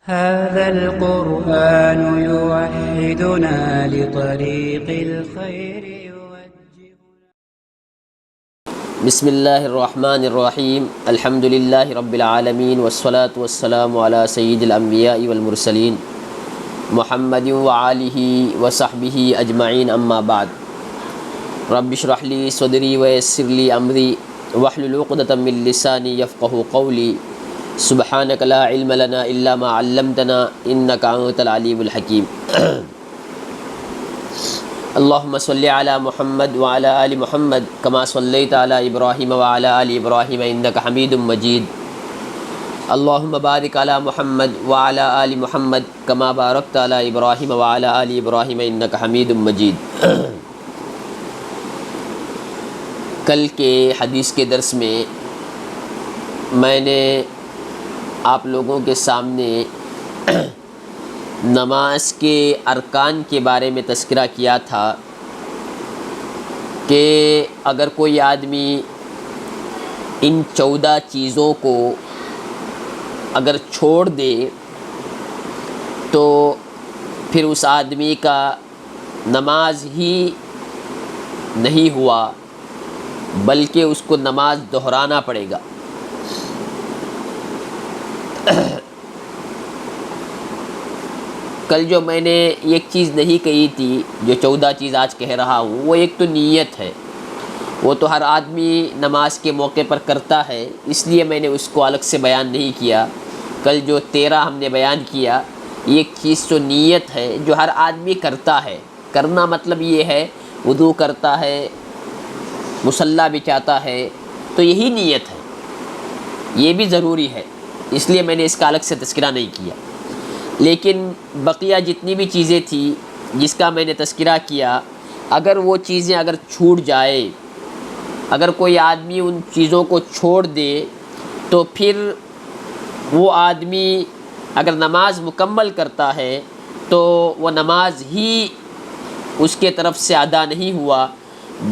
هذا القرآن يوحدنا لطريق الخير بسم اللہ الرحمن الرحیم الحمد للہ رب العالمین والصلاة والسلام علی سید الانبیاء والمرسلین محمد وآلہ وصحبہ اجمعین اما بعد رب اشرح لی صدری ویسر لی امری واحلل عقدۃ من لسانی یفقہوا قولی سبحانک لا علم لنا الا ما علمتنا انک انت العلیم الحکیم اللہم صلی علی محمد وعلی آل محمد کما صلیت علی ابراہیم وعلی آل ابراہیم انک حمید مجید اللہم بارک علی محمد وعلی آل محمد کما بارکت علی ابراہیم وعلی آل ابراہیم انک حمید مجید۔ کل کے حدیث کے درس میں میں نے آپ لوگوں کے سامنے نماز کے ارکان کے بارے میں تذکرہ کیا تھا کہ اگر کوئی آدمی ان 14 چیزوں کو اگر چھوڑ دے تو پھر اس آدمی کا نماز ہی نہیں ہوا بلکہ اس کو نماز دہرانا پڑے گا۔ کل جو میں نے ایک چیز نہیں کہی تھی، جو 14 چیز آج کہہ رہا ہوں، وہ ایک تو نیت ہے۔ وہ تو ہر آدمی نماز کے موقع پر کرتا ہے، اس لیے میں نے اس کو الگ سے بیان نہیں کیا۔ کل جو 13 ہم نے بیان کیا، ایک چیز تو نیت ہے جو ہر آدمی کرتا ہے۔ کرنا مطلب یہ ہے وضو کرتا ہے، مصلی بچھاتا ہے، تو یہی نیت ہے، یہ بھی ضروری ہے، اس لیے میں نے اس کا الگ سے تذکرہ نہیں کیا۔ لیکن بقیہ جتنی بھی چیزیں تھیں جس کا میں نے تذکرہ کیا، اگر وہ چیزیں اگر چھوٹ جائے، اگر کوئی آدمی ان چیزوں کو چھوڑ دے تو پھر وہ آدمی اگر نماز مکمل کرتا ہے تو وہ نماز ہی اس کے طرف سے ادا نہیں ہوا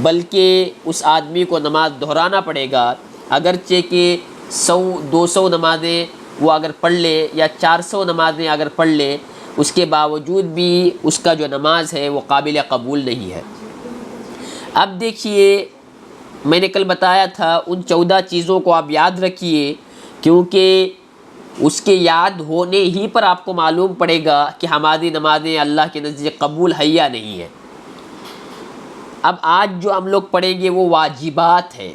بلکہ اس آدمی کو نماز دہرانا پڑے گا۔ اگرچہ کہ 100-200 نمازیں وہ اگر پڑھ لے یا 400 نمازیں اگر پڑھ لے، اس کے باوجود بھی اس کا جو نماز ہے وہ قابل قبول نہیں ہے۔ اب دیکھیے، میں نے کل بتایا تھا ان 14 چیزوں کو آپ یاد رکھیے، کیونکہ اس کے یاد ہونے ہی پر آپ کو معلوم پڑے گا کہ ہماری نمازیں اللہ کے نزدیک قبول ہے یا نہیں ہے۔ اب آج جو ہم لوگ پڑھیں گے وہ واجبات ہے۔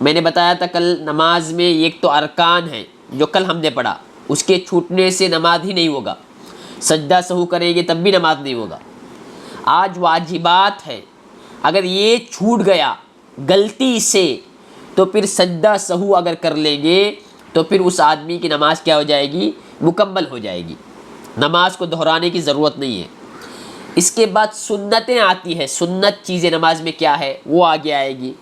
میں نے بتایا تھا کل نماز میں ایک تو ارکان ہے جو کل ہم نے پڑھا، اس کے چھوٹنے سے نماز ہی نہیں ہوگا، سجدہ سہو کریں گے تب بھی نماز نہیں ہوگا۔ آج واجبات ہے، اگر یہ چھوٹ گیا غلطی سے تو پھر سجدہ سہو اگر کر لیں گے تو پھر اس آدمی کی نماز کیا ہو جائے گی؟ مکمل ہو جائے گی، نماز کو دہرانے کی ضرورت نہیں ہے۔ اس کے بعد سنتیں آتی ہے، سنت چیزیں نماز میں کیا ہے وہ آگے آئے گی۔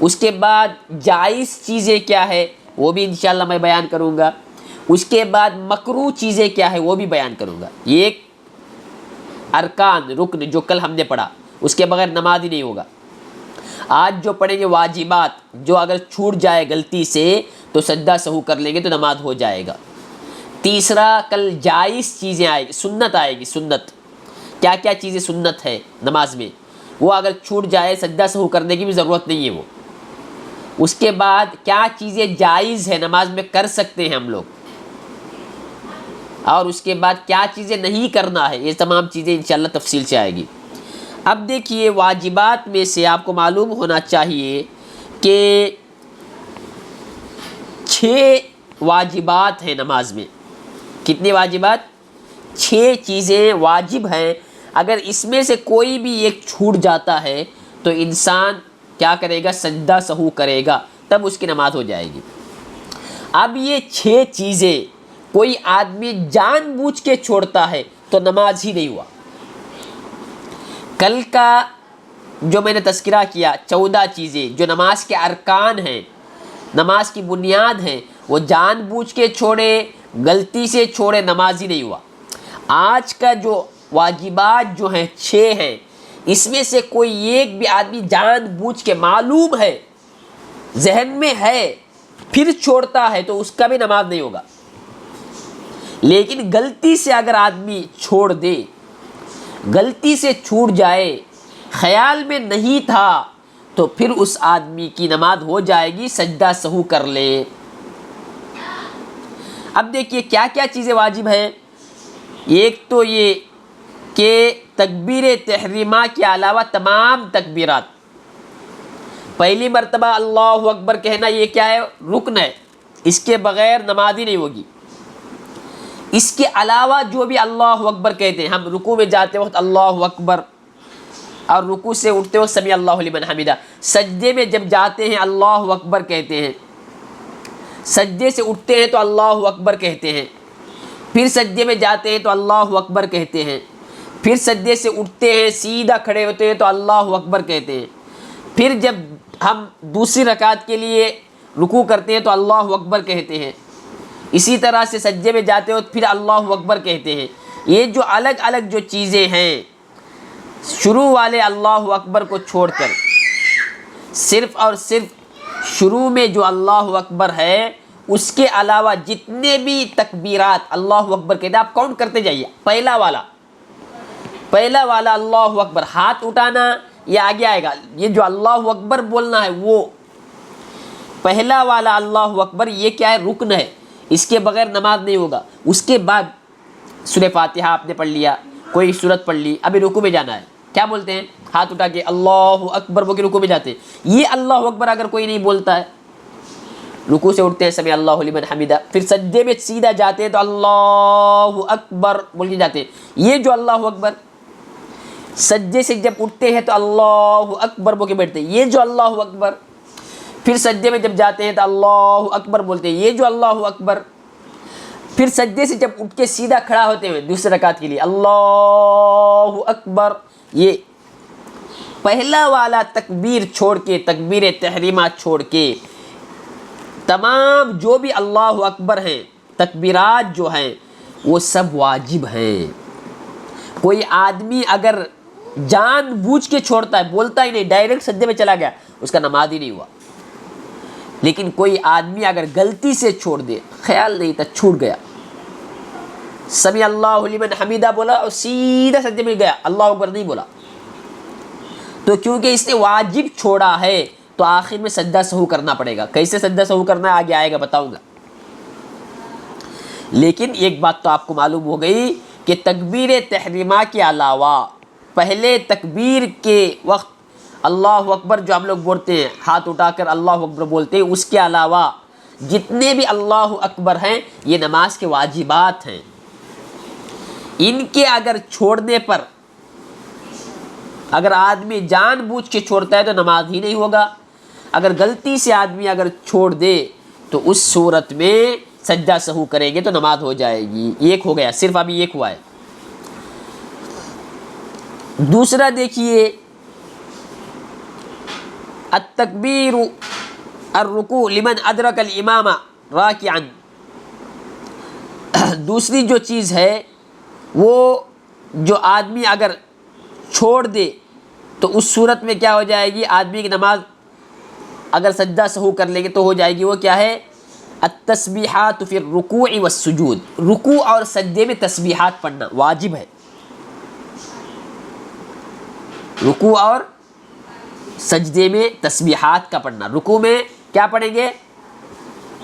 اس کے بعد جائز چیزیں کیا ہے وہ بھی انشاءاللہ میں بیان کروں گا۔ اس کے بعد مکروہ چیزیں کیا ہے وہ بھی بیان کروں گا۔ یہ ایک ارکان رکن جو کل ہم نے پڑھا، اس کے بغیر نماز ہی نہیں ہوگا۔ آج جو پڑھیں گے واجبات، جو اگر چھوٹ جائے غلطی سے تو سجدہ سہو کر لیں گے تو نماز ہو جائے گا۔ تیسرا کل جائز چیزیں آئے گی، سنت آئے گی۔ سنت کیا کیا چیزیں سنت ہے نماز میں، وہ اگر چھوٹ جائے سجدہ سہو کرنے کی بھی ضرورت نہیں ہے وہ۔ اس کے بعد کیا چیزیں جائز ہے نماز میں کر سکتے ہیں ہم لوگ، اور اس کے بعد کیا چیزیں نہیں کرنا ہے، یہ تمام چیزیں انشاءاللہ تفصیل سے آئے گی۔ اب دیکھیے، واجبات میں سے آپ کو معلوم ہونا چاہیے کہ 6 واجبات ہیں نماز میں۔ کتنی واجبات؟ 6 چیزیں واجب ہیں۔ اگر اس میں سے کوئی بھی ایک چھوٹ جاتا ہے تو انسان کیا کرے گا؟ سجدہ سہو کرے گا، تب اس کی نماز ہو جائے گی۔ اب یہ 6 چیزیں کوئی آدمی جان بوجھ کے چھوڑتا ہے تو نماز ہی نہیں ہوا۔ کل کا جو میں نے تذکرہ کیا 14 چیزیں جو نماز کے ارکان ہیں، نماز کی بنیاد ہیں، وہ جان بوجھ کے چھوڑے، غلطی سے چھوڑے، نماز ہی نہیں ہوا۔ آج کا جو واجبات جو ہیں 6 ہیں، اس میں سے کوئی ایک بھی آدمی جان بوجھ کے معلوم ہے، ذہن میں ہے، پھر چھوڑتا ہے تو اس کا بھی نماز نہیں ہوگا۔ لیکن غلطی سے اگر آدمی چھوڑ دے، غلطی سے چھوٹ جائے، خیال میں نہیں تھا، تو پھر اس آدمی کی نماز ہو جائے گی، سجدہ سہو کر لے۔ اب دیکھیے کیا کیا چیزیں واجب ہیں۔ ایک تو یہ کہ تکبیر تحریمہ کے علاوہ تمام تکبیرات، پہلی مرتبہ اللہ اکبر کہنا یہ کیا ہے؟ رکن ہے، اس کے بغیر نماز ہی نہیں ہوگی۔ اس کے علاوہ جو بھی اللہ اکبر کہتے ہیں، ہم رکوع میں جاتے وقت اللہ اکبر، اور رکوع سے اٹھتے وقت سمیع اللہ لمن حمیدہ، سجدے میں جب جاتے ہیں اللہ اکبر کہتے ہیں، سجدے سے اٹھتے ہیں تو اللہ اکبر کہتے ہیں، پھر سجدے میں جاتے ہیں تو اللہ اکبر کہتے ہیں، پھر سجدے سے اٹھتے ہیں سیدھا کھڑے ہوتے ہیں تو اللہ اکبر کہتے ہیں، پھر جب ہم دوسری رکعت کے لیے رکوع کرتے ہیں تو اللہ اکبر کہتے ہیں، اسی طرح سے سجدے میں جاتے ہو پھر اللہ اکبر کہتے ہیں۔ یہ جو الگ الگ جو چیزیں ہیں، شروع والے اللہ اکبر کو چھوڑ کر صرف اور صرف شروع میں جو اللہ اکبر ہے، اس کے علاوہ جتنے بھی تکبیرات اللہ اکبر کہتے ہیں آپ کاؤنٹ کرتے جائیے۔ پہلا والا اللہ اکبر، ہاتھ اٹھانا یہ آگے آئے گا، یہ جو اللہ اکبر بولنا ہے وہ پہلا والا اللہ اکبر، یہ کیا ہے؟ رکن ہے، اس کے بغیر نماز نہیں ہوگا۔ اس کے بعد سورہ فاتحہ آپ نے پڑھ لیا، کوئی سورت پڑھ لی، ابھی رکوع میں جانا ہے، کیا بولتے ہیں؟ ہاتھ اٹھا کے اللہ اکبر بول کے رکوع میں جاتے ہیں۔ یہ اللہ اکبر اگر کوئی نہیں بولتا ہے، رکوع سے اٹھتے ہیں سمیع اللہ لمن حمیدہ، پھر سجدے میں سیدھا جاتے ہیں تو اللہ اکبر بول کے جاتے ہیں، یہ جو اللہ اکبر، سجدے سے جب اٹھتے ہیں تو اللہ اکبر بول کے بیٹھتے ہیں، یہ جو اللہ اکبر، پھر سجدے میں جب جاتے ہیں تو اللہ اکبر بولتے ہیں، یہ جو اللہ اکبر، پھر سجدے سے جب اٹھ کے سیدھا کھڑا ہوتے ہوئے دوسرے رکعت کے لیے اللہ اکبر۔ یہ پہلا والا تکبیر چھوڑ کے، تکبیر تحریمہ چھوڑ کے، تمام جو بھی اللہ اکبر ہیں، تکبیرات جو ہیں وہ سب واجب ہیں۔ کوئی آدمی اگر جان بوجھ کے چھوڑتا ہے، بولتا ہی نہیں، ڈائریکٹ سجدے میں چلا گیا، اس کا نماز ہی نہیں ہوا۔ لیکن کوئی آدمی اگر غلطی سے چھوڑ دے، خیال نہیں تھا، چھوٹ گیا، سمیع اللہ لمن حمیدہ بولا اور سیدھا سجدے میں گیا، اللہ اکبر نہیں بولا، تو کیونکہ اس نے واجب چھوڑا ہے تو آخر میں سجدہ سہو کرنا پڑے گا۔ کیسے سجدہ سہو کرنا ہے آگے آئے گا، بتاؤں گا۔ لیکن ایک بات تو آپ کو معلوم ہو گئی کہ تکبیر تحریمہ کے علاوہ پہلے تکبیر کے وقت اللہ اکبر جو ہم لوگ بولتے ہیں، ہاتھ اٹھا کر اللہ اکبر بولتے ہیں، اس کے علاوہ جتنے بھی اللہ اکبر ہیں یہ نماز کے واجبات ہیں۔ ان کے اگر چھوڑنے پر اگر آدمی جان بوجھ کے چھوڑتا ہے تو نماز ہی نہیں ہوگا۔ اگر غلطی سے آدمی اگر چھوڑ دے تو اس صورت میں سجدہ سہو کریں گے تو نماز ہو جائے گی۔ ایک ہو گیا، صرف ابھی ایک ہوا ہے۔ دوسرا دیکھیے، التکبیر الرکوع لمن ادرک الامام راکعا، دوسری جو چیز ہے وہ جو آدمی اگر چھوڑ دے تو اس صورت میں کیا ہو جائے گی؟ آدمی کی نماز اگر سجدہ سہو کر لیں گے تو ہو جائے گی۔ وہ کیا ہے؟ التسبیحات فی الرکوع والسجود، رکوع اور سجدے میں تسبیحات پڑھنا واجب ہے۔ رکوع اور سجدے میں تسبیحات کا پڑھنا، رکوع میں کیا پڑھیں گے؟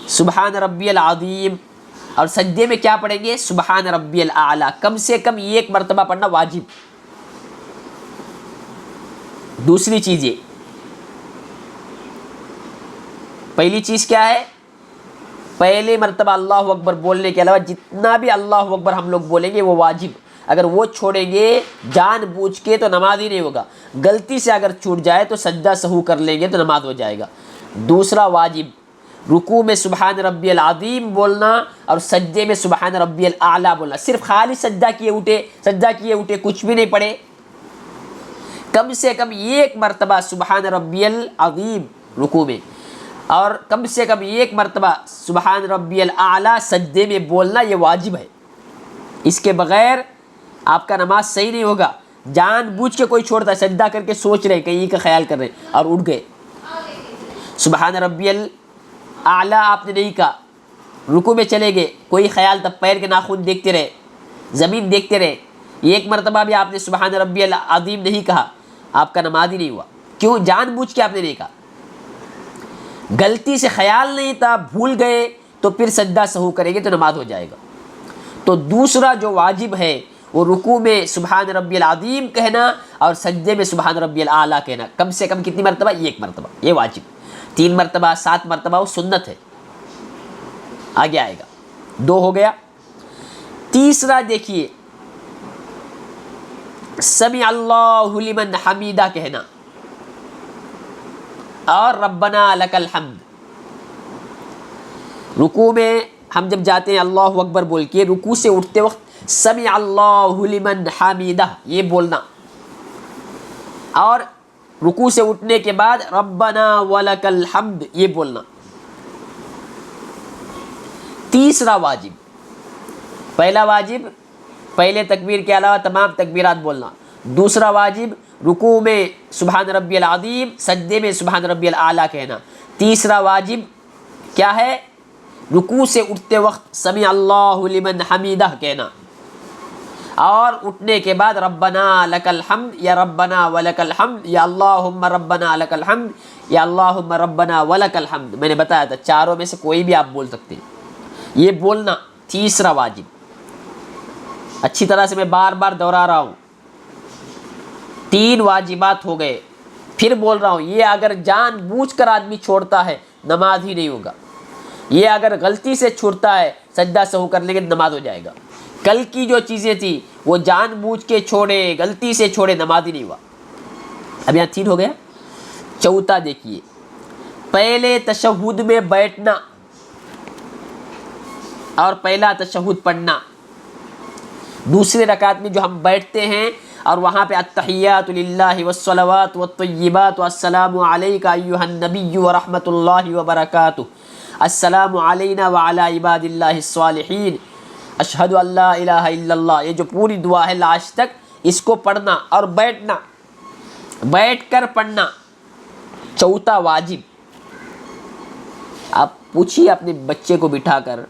سبحان ربی العظیم، اور سجدے میں کیا پڑھیں گے؟ سبحان ربی الاعلیٰ، کم سے کم ایک مرتبہ پڑھنا واجب۔ دوسری چیز یہ، پہلی چیز کیا ہے؟ پہلے مرتبہ اللہ اکبر بولنے کے علاوہ جتنا بھی اللہ اکبر ہم لوگ بولیں گے وہ واجب۔ اگر وہ چھوڑیں گے جان بوجھ کے تو نماز ہی نہیں ہوگا۔ غلطی سے اگر چھوٹ جائے تو سجدہ سہو کر لیں گے تو نماز ہو جائے گا۔ دوسرا واجب، رکوع میں سبحان ربی العظیم بولنا اور سجدے میں سبحان ربی الاعلیٰ بولنا۔ صرف خالی سجدہ کیے اٹھے کچھ بھی نہیں پڑھے، کم سے کم ایک مرتبہ سبحان ربی العظیم رکوع میں، اور کم سے کم ایک مرتبہ سبحان ربی الاعلیٰ سجدے میں بولنا، یہ واجب ہے۔ اس کے بغیر آپ کا نماز صحیح نہیں ہوگا۔ جان بوجھ کے کوئی چھوڑتا ہے، سجدہ کر کے سوچ رہے کہیں کا خیال کر رہے اور اٹھ گئے، سبحان ربی الاعلیٰ آپ نے نہیں کہا، رکوع میں چلے گئے، کوئی خیال تب پیر کے ناخن دیکھتے رہے، زمین دیکھتے رہے، ایک مرتبہ بھی آپ نے سبحان ربی العظیم نہیں کہا، آپ کا نماز ہی نہیں ہوا۔ کیوں؟ جان بوجھ کے آپ نے نہیں کہا، غلطی سے خیال نہیں تھا، بھول گئے تو پھر سجدہ سہو کریں گے تو نماز ہو جائے گا۔ تو دوسرا جو واجب ہے وہ رکوع میں سبحان ربی العظیم کہنا اور سجدے میں سبحان ربی الاعلیٰ کہنا، کم سے کم کتنی مرتبہ؟ ایک مرتبہ، یہ واجب۔ 3 مرتبہ 7 مرتبہ وہ سنت ہے، آگے آئے گا۔ 2 ہو گیا۔ تیسرا دیکھیے، سمع اللہ لمن حمیدہ کہنا اور ربنا لک الحمد۔ رکوع میں ہم جب جاتے ہیں اللہ اکبر بول کے، رکوع سے اٹھتے وقت سمع اللہ لمن حمیدہ یہ بولنا، اور رکوع سے اٹھنے کے بعد ربنا ولک الحمد یہ بولنا۔ تیسرا واجب، پہلا واجب پہلے تکبیر کے علاوہ تمام تکبیرات بولنا، دوسرا واجب رکوع میں سبحان ربی العظیم، سجدے میں سبحان ربی الاعلیٰ کہنا، تیسرا واجب کیا ہے؟ رکوع سے اٹھتے وقت سمع اللہ لمن حمیدہ کہنا، اور اٹھنے کے بعد ربنا لک الحمد یا ربنا ولک الحمد یا اللہم ربنا لک الحمد یا اللہم ربنا ولک الحمد۔ میں نے بتایا تھا چاروں میں سے کوئی بھی آپ بول سکتے ہیں، یہ بولنا تیسرا واجب۔ اچھی طرح سے میں بار بار دہرا رہا ہوں، 3 واجبات ہو گئے، پھر بول رہا ہوں، یہ اگر جان بوجھ کر آدمی چھوڑتا ہے نماز ہی نہیں ہوگا، یہ اگر غلطی سے چھوڑتا ہے سجدہ سہو کر لیں گے نماز ہو جائے گا۔ کل کی جو چیزیں تھیں وہ جان بوجھ کے چھوڑے، غلطی سے چھوڑے، نماز ہی نہیں ہوا۔ اب یہاں 3 ہو گیا۔ چوتھا دیکھیے، پہلے تشہد میں بیٹھنا اور پہلا تشہد پڑھنا، دوسرے رکعت میں جو ہم بیٹھتے ہیں اور وہاں پہ التحیات للہ والصلوات والطیبات والسلام علیک ایھا النبی ورحمۃ اللہ وبرکاتہ، السلام علینا وعلی عباد اللہ الصالحین، اشہد ان لا الہ الا اللہ، یہ جو پوری دعا ہے لاسٹ تک اس کو پڑھنا اور بیٹھنا، بیٹھ کر پڑھنا، چوتھا واجب۔ آپ پوچھیے اپنے بچے کو بٹھا کر،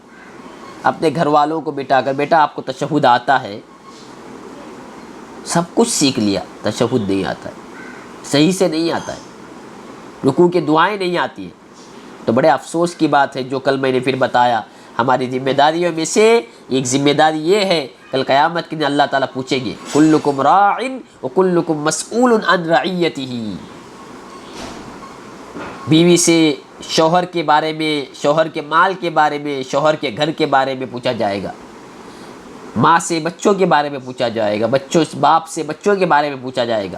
اپنے گھر والوں کو بٹھا کر، بیٹا آپ کو تشہد آتا ہے؟ سب کچھ سیکھ لیا، تشہد نہیں آتا ہے، صحیح سے نہیں آتا ہے، رکوع کی دعائیں نہیں آتی ہیں، تو بڑے افسوس کی بات ہے۔ جو کل میں نے پھر بتایا، ہماری ذمہ داریوں میں سے ایک ذمہ داری یہ ہے، کل قیامت کے دن اللہ تعالیٰ پوچھیں گے کلکم راع وکلکم مسئول عن رعیتہ، بیوی سے شوہر کے بارے میں، شوہر کے مال کے بارے میں، شوہر کے گھر کے بارے میں پوچھا جائے گا، ماں سے بچوں کے بارے میں پوچھا جائے گا، بچوں باپ سے بچوں کے بارے میں پوچھا جائے گا،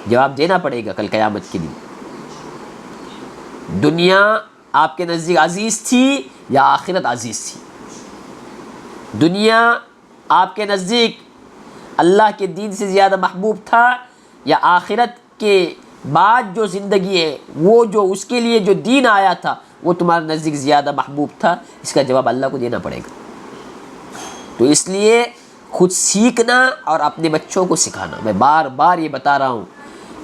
جواب دینا پڑے گا کل قیامت کے دن۔ دنیا آپ کے نزدیک عزیز تھی یا آخرت عزیز تھی؟ دنیا آپ کے نزدیک اللہ کے دین سے زیادہ محبوب تھا یا آخرت کے بعد جو زندگی ہے وہ جو اس کے لیے جو دین آیا تھا وہ تمہارے نزدیک زیادہ محبوب تھا؟ اس کا جواب اللہ کو دینا پڑے گا۔ تو اس لیے خود سیکھنا اور اپنے بچوں کو سکھانا، میں بار بار یہ بتا رہا ہوں۔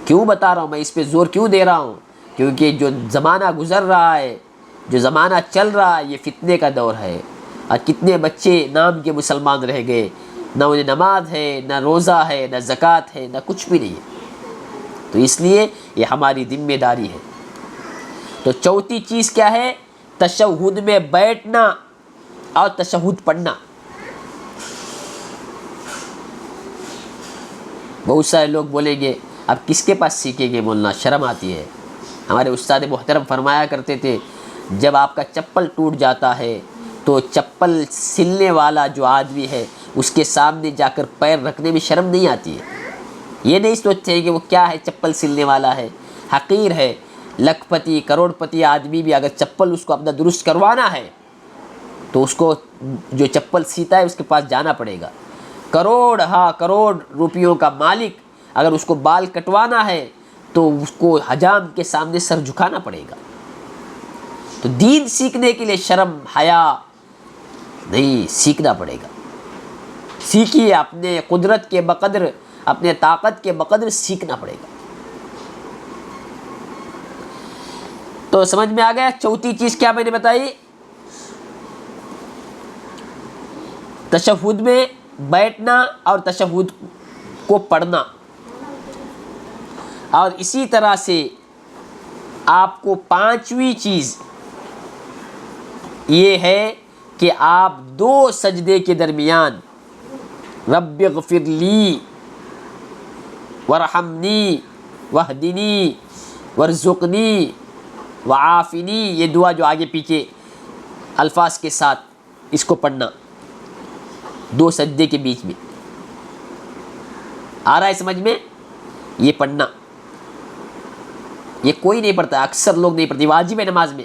کیوں بتا رہا ہوں میں، اس پہ زور کیوں دے رہا ہوں؟ کیونکہ جو زمانہ گزر رہا ہے، جو زمانہ چل رہا ہے، یہ فتنے کا دور ہے، اور کتنے بچے نام کے مسلمان رہ گئے، نہ انہیں نماز ہے، نہ روزہ ہے، نہ زکوٰۃ ہے، نہ کچھ بھی نہیں ہے۔ تو اس لیے یہ ہماری ذمہ داری ہے۔ تو چوتھی چیز کیا ہے؟ تشہد میں بیٹھنا اور تشہد پڑھنا۔ بہت سارے لوگ بولیں گے اب کس کے پاس سیکھیں گے بولنا، شرم آتی ہے۔ ہمارے استاد محترم فرمایا کرتے تھے جب آپ کا چپل ٹوٹ جاتا ہے تو چپل سلنے والا جو آدمی ہے اس کے سامنے جا کر پیر رکھنے میں شرم نہیں آتی ہے؟ یہ نہیں سوچتے کہ وہ کیا ہے، چپل سلنے والا ہے، حقیر ہے۔ لکھ پتی کروڑ پتی آدمی بھی اگر چپل اس کو اپنا درست کروانا ہے تو اس کو جو چپل سیتا ہے اس کے پاس جانا پڑے گا۔ کروڑ روپیوں کا مالک اگر اس کو بال کٹوانا ہے تو اس کو حجام کے سامنے سر جھکانا پڑے گا۔ تو دین سیکھنے کے لیے شرم حیا نہیں، سیکھنا پڑے گا۔ سیکھیے، اپنے قدرت کے بقدر، اپنے طاقت کے بقدر سیکھنا پڑے گا۔ تو سمجھ میں آ گیا چوتھی چیز کیا میں نے بتائی؟ تشہد میں بیٹھنا اور تشہد کو پڑھنا، اور اسی طرح سے آپ کو پانچویں چیز یہ ہے کہ آپ دو سجدے کے درمیان رب اغفر لی ورحمنی واہدنی وارزقنی وعافنی، یہ دعا جو آگے پیچھے الفاظ کے ساتھ اس کو پڑھنا دو سجدے کے بیچ میں، آ رہا ہے سمجھ میں؟ یہ پڑھنا یہ کوئی نہیں پڑھتا، اکثر لوگ نہیں پڑھتے، واجب ہے نماز میں،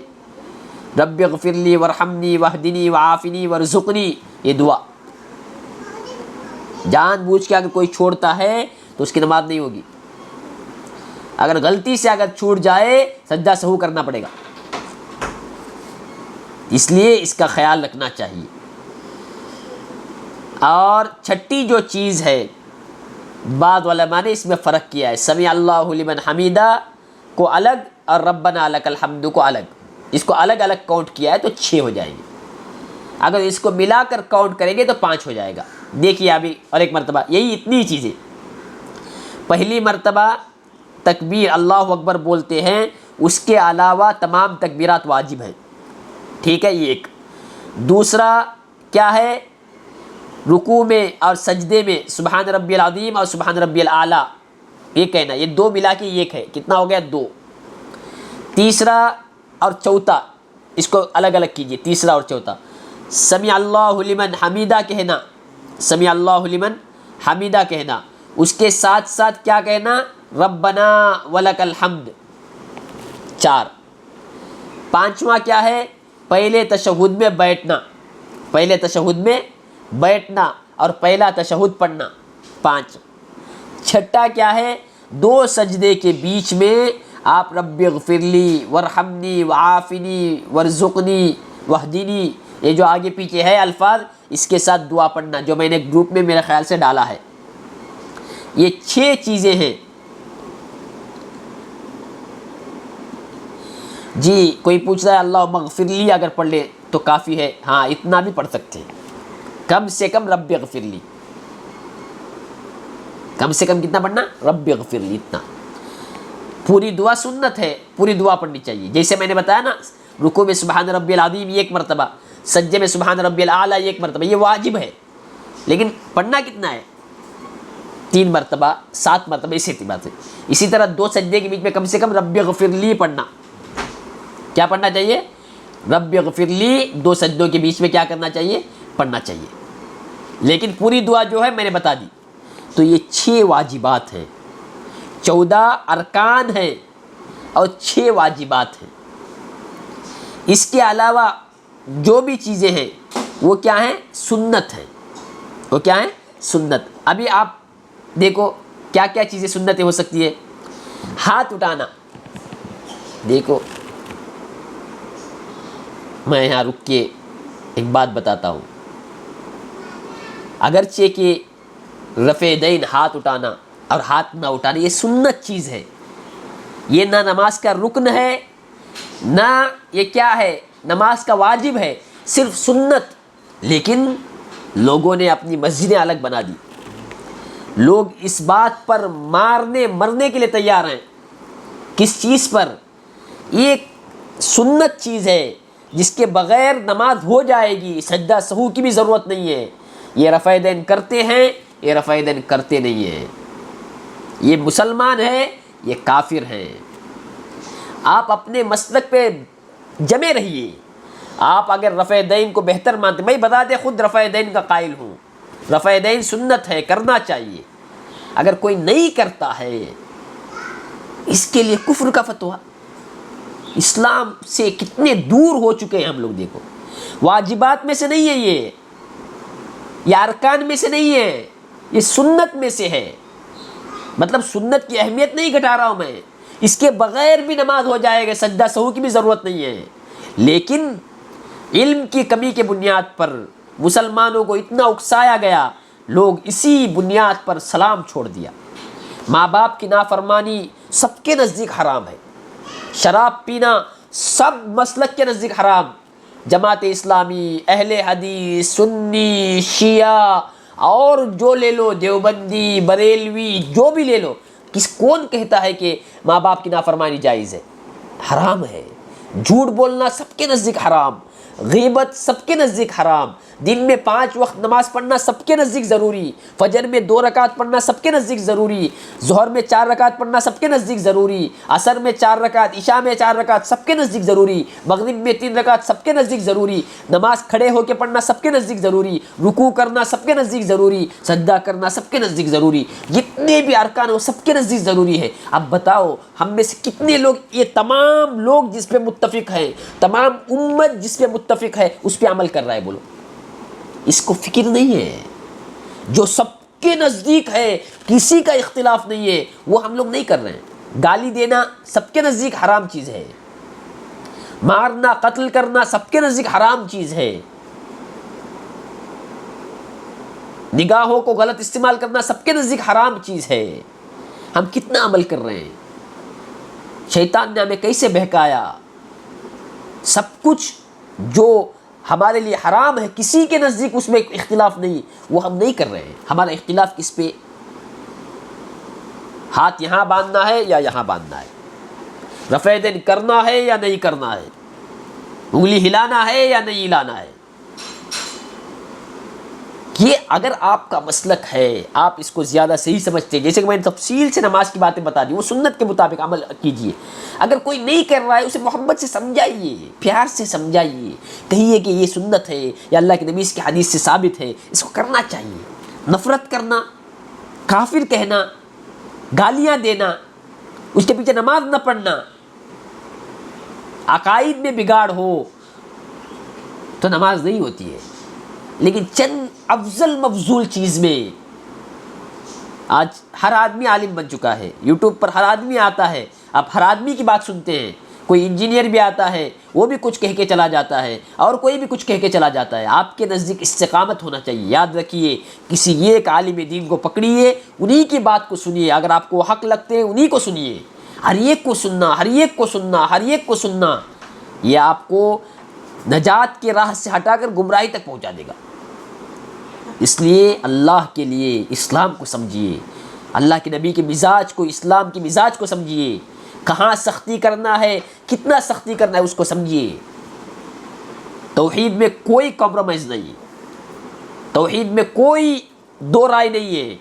رب اغفر لی ورحمنی واہدنی وعافنی وارزقنی، یہ دعا جان بوجھ کے اگر کوئی چھوڑتا ہے تو اس کی نماز نہیں ہوگی، اگر غلطی سے اگر چھوٹ جائے سجدہ سہو کرنا پڑے گا، اس لیے اس کا خیال رکھنا چاہیے۔ اور چھٹی جو چیز ہے، بعض علماء نے اس میں فرق کیا ہے، سمع اللہ لمن حمیدہ کو الگ اور ربنا لک الحمد کو الگ، اس کو الگ الگ کاؤنٹ کیا ہے تو 6 ہو جائیں گے، اگر اس کو ملا کر کاؤنٹ کریں گے تو 5 ہو جائے گا۔ دیکھیے ابھی اور ایک مرتبہ یہی اتنی چیزیں، پہلی مرتبہ تکبیر اللہ اکبر بولتے ہیں، اس کے علاوہ تمام تکبیرات واجب ہیں، ٹھیک ہے، یہ ایک۔ دوسرا کیا ہے، رکوع میں اور سجدے میں سبحان ربی العظیم اور سبحان ربی الاعلیٰ یہ کہنا، یہ دو ملا کے ایک ہے، کتنا ہو گیا؟ 2۔ تیسرا اور چوتھا اس کو الگ الگ کیجئے، تیسرا اور چوتھا، سمع اللہ لمن حمیدہ کہنا، سمع اللہ لمن حمیدہ کہنا، اس کے ساتھ ساتھ کیا کہنا؟ ربنا ولک الحمد، 4۔ پانچواں کیا ہے؟ پہلے تشہد میں بیٹھنا، پہلے تشہد میں بیٹھنا اور پہلا تشہد پڑھنا، 5۔ چھٹا کیا ہے؟ 2 سجدے کے بیچ میں آپ رب اغفر لی ورحمنی وعافنی وارزقنی واہدنی، یہ جو آگے پیچھے ہے الفاظ، اس کے ساتھ دعا پڑھنا، جو میں نے گروپ میں میرے خیال سے ڈالا ہے۔ یہ 6 چیزیں ہیں۔ جی کوئی پوچھ رہا ہے اللہم اغفر لی اگر پڑھ لے تو کافی ہے، ہاں اتنا بھی پڑھ سکتے ہیں، کم سے کم رب اغفر لی، کم سے کم کتنا پڑھنا؟ رب اغفر لی، اتنا۔ پوری دعا سنت ہے، پوری دعا پڑھنی چاہیے، جیسے میں نے بتایا نا، رکوع میں سبحان ربی العظیم 1 مرتبہ، سجدے میں سبحان ربی الاعلیٰ 1 مرتبہ، یہ واجب ہے، لیکن پڑھنا کتنا ہے؟ 3 مرتبہ، 7 مرتبہ، اسی بات ہے۔ اسی طرح 2 سجدے کے بیچ میں کم سے کم رب اغفر لی پڑھنا، کیا پڑھنا چاہیے؟ رب اغفر لی، 2 سجدوں کے بیچ میں کیا کرنا چاہیے؟ پڑھنا چاہیے، لیکن پوری دعا جو ہے میں نے بتا دی۔ تو یہ 6 واجبات ہیں، 14 ارکان ہیں اور 6 واجبات ہیں۔ اس کے علاوہ جو بھی چیزیں ہیں وہ کیا ہیں؟ سنت ہیں، وہ کیا ہیں؟ سنت۔ ابھی آپ دیکھو کیا کیا چیزیں سنتیں ہو سکتی ہے۔ ہاتھ اٹھانا، دیکھو میں یہاں رک کے ایک بات بتاتا ہوں، اگرچہ کہ رفع دین ہاتھ اٹھانا اور ہاتھ نہ اٹھانا یہ سنت چیز ہے، یہ نہ نماز کا رکن ہے نہ یہ کیا ہے نماز کا واجب ہے، صرف سنت۔ لیکن لوگوں نے اپنی مسجدیں الگ بنا دی، لوگ اس بات پر مارنے مرنے کے لیے تیار ہیں، کس چیز پر؟ یہ سنت چیز ہے جس کے بغیر نماز ہو جائے گی، سجدہ سہو کی بھی ضرورت نہیں ہے۔ یہ رفع دین کرتے ہیں، یہ رفع دین کرتے نہیں ہیں، یہ مسلمان ہیں، یہ کافر ہیں۔ آپ اپنے مسلک پہ جمے رہیے۔ آپ اگر رفع دین کو بہتر مانتے، میں بتا دیں خود رفع دین کا قائل ہوں، رفع دین سنت ہے، کرنا چاہیے۔ اگر کوئی نہیں کرتا ہے اس کے لیے کفر کا فتویٰ، اسلام سے کتنے دور ہو چکے ہیں ہم لوگ، دیکھو واجبات میں سے نہیں ہے یہ ارکان میں سے نہیں ہے، یہ سنت میں سے ہے۔ مطلب سنت کی اہمیت نہیں گھٹا رہا ہوں میں، اس کے بغیر بھی نماز ہو جائے گا، سجدہ سہو کی بھی ضرورت نہیں ہے، لیکن علم کی کمی کے بنیاد پر مسلمانوں کو اتنا اکسایا گیا، لوگ اسی بنیاد پر سلام چھوڑ دیا۔ ماں باپ کی نافرمانی سب کے نزدیک حرام ہے، شراب پینا سب مسلک کے نزدیک حرام، جماعت اسلامی، اہل حدیث، سنی، شیعہ اور جو لے لو، دیوبندی، بریلوی، جو بھی لے لو، کون کہتا ہے کہ ماں باپ کی نافرمانی جائز ہے؟ حرام ہے۔ جھوٹ بولنا سب کے نزدیک حرام، غیبت سب کے نزدیک حرام، دن میں 5 وقت نماز پڑھنا سب کے نزدیک ضروری، فجر میں 2 رکعت پڑھنا سب کے نزدیک ضروری، ظہر میں 4 رکعت پڑھنا سب کے نزدیک ضروری، عصر میں 4 رکعت، عشاء میں 4 رکعت سب کے نزدیک ضروری، مغرب میں 3 رکعت سب کے نزدیک ضروری، نماز کھڑے ہو کے پڑھنا سب کے نزدیک ضروری، رکوع کرنا سب کے نزدیک ضروری، سجدہ کرنا سب کے نزدیک ضروری، جتنے بھی ارکان ہیں وہ سب کے نزدیک ضروری ہے۔ اب بتاؤ ہم میں سے کتنے لوگ، یہ تمام لوگ جس پہ متفق ہیں، تمام امت جس پہ متفق ہے، اس پہ عمل کر رہا ہے؟ بولو، اس کو فکر نہیں ہے۔ جو سب کے نزدیک ہے، کسی کا اختلاف نہیں ہے، وہ ہم لوگ نہیں کر رہے ہیں۔ گالی دینا سب کے نزدیک حرام چیز ہے، مارنا، قتل کرنا سب کے نزدیک حرام چیز ہے، نگاہوں کو غلط استعمال کرنا سب کے نزدیک حرام چیز ہے۔ ہم کتنا عمل کر رہے ہیں؟ شیطان نے ہمیں کیسے بہکایا؟ سب کچھ جو ہمارے لیے حرام ہے، کسی کے نزدیک اس میں اختلاف نہیں، وہ ہم نہیں کر رہے ہیں۔ ہمارا اختلاف کس پہ؟ ہاتھ یہاں باندھنا ہے یا یہاں باندھنا ہے، رفع دین کرنا ہے یا نہیں کرنا ہے، انگلی ہلانا ہے یا نہیں ہلانا ہے۔ یہ اگر آپ کا مسلک ہے، آپ اس کو زیادہ صحیح سمجھتے ہیں، جیسے کہ میں نے تفصیل سے نماز کی باتیں بتا دی، وہ سنت کے مطابق عمل کیجئے۔ اگر کوئی نہیں کر رہا ہے، اسے محبت سے سمجھائیے، پیار سے سمجھائیے، کہیے کہ یہ سنت ہے یا اللہ کے نبی کی حدیث سے ثابت ہے، اس کو کرنا چاہیے۔ نفرت کرنا، کافر کہنا، گالیاں دینا، اس کے پیچھے نماز نہ پڑھنا، عقائد میں بگاڑ ہو تو نماز نہیں ہوتی ہے۔ لیکن چند افضل مفضول چیز میں آج ہر آدمی عالم بن چکا ہے، یوٹیوب پر ہر آدمی آتا ہے، آپ ہر آدمی کی بات سنتے ہیں، کوئی انجینئر بھی آتا ہے، وہ بھی کچھ کہہ کے چلا جاتا ہے، اور کوئی بھی کچھ کہہ کے چلا جاتا ہے۔ آپ کے نزدیک استقامت ہونا چاہیے۔ یاد رکھیے، کسی ایک عالم دین کو پکڑیے، انہی کی بات کو سنیے، اگر آپ کو حق لگتے ہیں انہی کو سنیے، ہر ایک کو سننا، ہر ایک کو سننا، ہر ایک کو سننا، یہ آپ کو نجات کے راہ سے ہٹا کر گمراہی تک پہنچا دے گا۔ اس لیے اللہ کے لیے اسلام کو سمجھیے، اللہ کے نبی کے مزاج کو، اسلام کے مزاج کو سمجھیے، کہاں سختی کرنا ہے، کتنا سختی کرنا ہے اس کو سمجھیے۔ توحید میں کوئی کمپرومائز نہیں، توحید میں کوئی دو رائے نہیں ہے،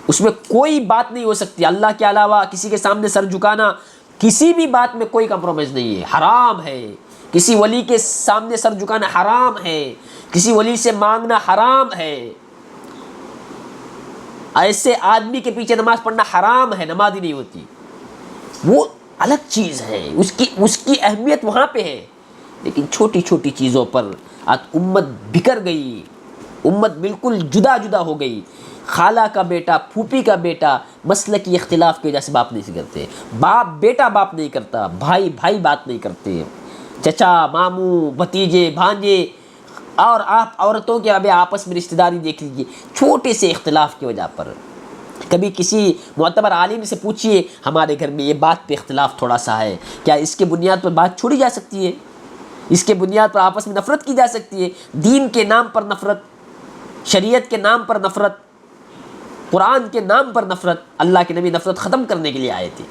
اس میں کوئی بات نہیں ہو سکتی۔ اللہ کے علاوہ کسی کے سامنے سر جھکانا، کسی بھی بات میں کوئی کمپرومائز نہیں ہے، حرام ہے۔ کسی ولی کے سامنے سر جھکانا حرام ہے، کسی ولی سے مانگنا حرام ہے، ایسے آدمی کے پیچھے نماز پڑھنا حرام ہے، نماز ہی نہیں ہوتی، وہ الگ چیز ہے، اس کی اہمیت وہاں پہ ہے۔ لیکن چھوٹی چھوٹی چیزوں پر آج امت بکھر گئی، امت بالکل جدا جدا ہو گئی۔ خالہ کا بیٹا، پھوپھی کا بیٹا، مسلکی اختلاف کی وجہ سے باپ نہیں کرتے، باپ بیٹا بات نہیں کرتا، بھائی بھائی بات نہیں کرتے، چچا، ماموں، بھتیجے، بھانجے، اور آپ عورتوں کے ابھی آپس میں رشتہ داری دیکھ لیجیے، چھوٹے سے اختلاف کی وجہ پر۔ کبھی کسی معتبر عالم سے پوچھئے، ہمارے گھر میں یہ بات پہ اختلاف تھوڑا سا ہے، کیا اس کے بنیاد پر بات چھوڑی جا سکتی ہے؟ اس کے بنیاد پر آپس میں نفرت کی جا سکتی ہے؟ دین کے نام پر نفرت، شریعت کے نام پر نفرت، قرآن کے نام پر نفرت۔ اللہ کے نبی نفرت ختم کرنے کے لیے آئے تھے،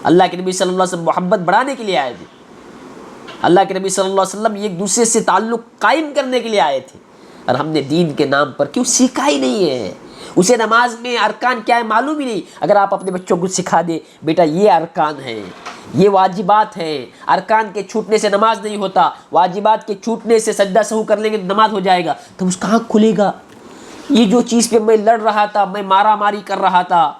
اللہ کے نبی صلی اللہ علیہ وسلم محبت بڑھانے کے لیے آئے تھے، اللہ کے نبی صلی اللہ علیہ وسلم ایک دوسرے سے تعلق قائم کرنے کے لیے آئے تھے، اور ہم نے دین کے نام پر کیوں سیکھا ہی نہیں ہے؟ اسے نماز میں ارکان کیا ہے معلوم ہی نہیں۔ اگر آپ اپنے بچوں کو سکھا دیں، بیٹا یہ ارکان ہیں، یہ واجبات ہیں، ارکان کے چھوٹنے سے نماز نہیں ہوتا، واجبات کے چھوٹنے سے سجدہ سہو کر لیں گے تو نماز ہو جائے گا، تو اس کا آنکھ کھلے گا۔ یہ جو چیز پہ میں لڑ رہا تھا، میں مارا ماری کر رہا تھا،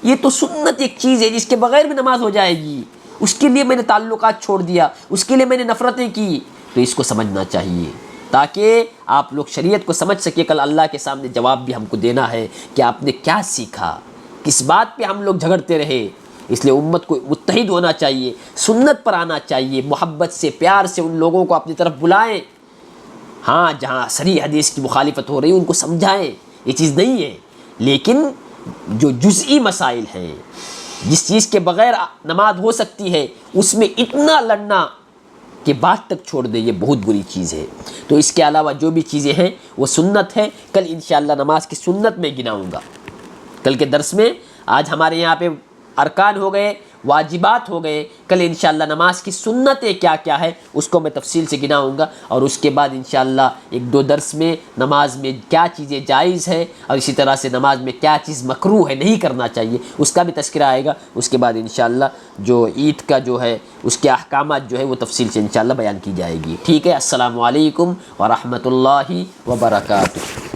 یہ تو سنت ایک چیز ہے جس کے بغیر بھی نماز ہو جائے گی، اس کے لیے میں نے تعلقات چھوڑ دیا، اس کے لیے میں نے نفرتیں کی۔ تو اس کو سمجھنا چاہیے تاکہ آپ لوگ شریعت کو سمجھ سکے، کل اللہ کے سامنے جواب بھی ہم کو دینا ہے کہ آپ نے کیا سیکھا، کس بات پہ ہم لوگ جھگڑتے رہے۔ اس لیے امت کو متحد ہونا چاہیے، سنت پر آنا چاہیے، محبت سے، پیار سے ان لوگوں کو اپنی طرف بلائیں۔ ہاں، جہاں صریح حدیث کی مخالفت ہو رہی ہے ان کو سمجھائیں، یہ چیز نہیں ہے، لیکن جو جزئی مسائل ہیں، جس چیز کے بغیر نماز ہو سکتی ہے، اس میں اتنا لڑنا کے بعد تک چھوڑ دے، یہ بہت بری چیز ہے۔ تو اس کے علاوہ جو بھی چیزیں ہیں وہ سنت ہے، کل انشاءاللہ نماز کی سنت میں گناؤں گا۔ کل کے درس میں آج ہمارے یہاں پہ ارکان ہو گئے، واجبات ہو گئے، کل انشاءاللہ نماز کی سنتیں کیا کیا ہے اس کو میں تفصیل سے گناؤں گا، اور اس کے بعد انشاءاللہ ایک دو درس میں نماز میں کیا چیزیں جائز ہے اور اسی طرح سے نماز میں کیا چیز مکروہ ہے، نہیں کرنا چاہیے، اس کا بھی تذکرہ آئے گا۔ اس کے بعد انشاءاللہ جو عید کا جو ہے اس کے احکامات جو ہے وہ تفصیل سے انشاءاللہ بیان کی جائے گی۔ ٹھیک ہے، السلام علیکم ورحمۃ اللہ وبرکاتہ۔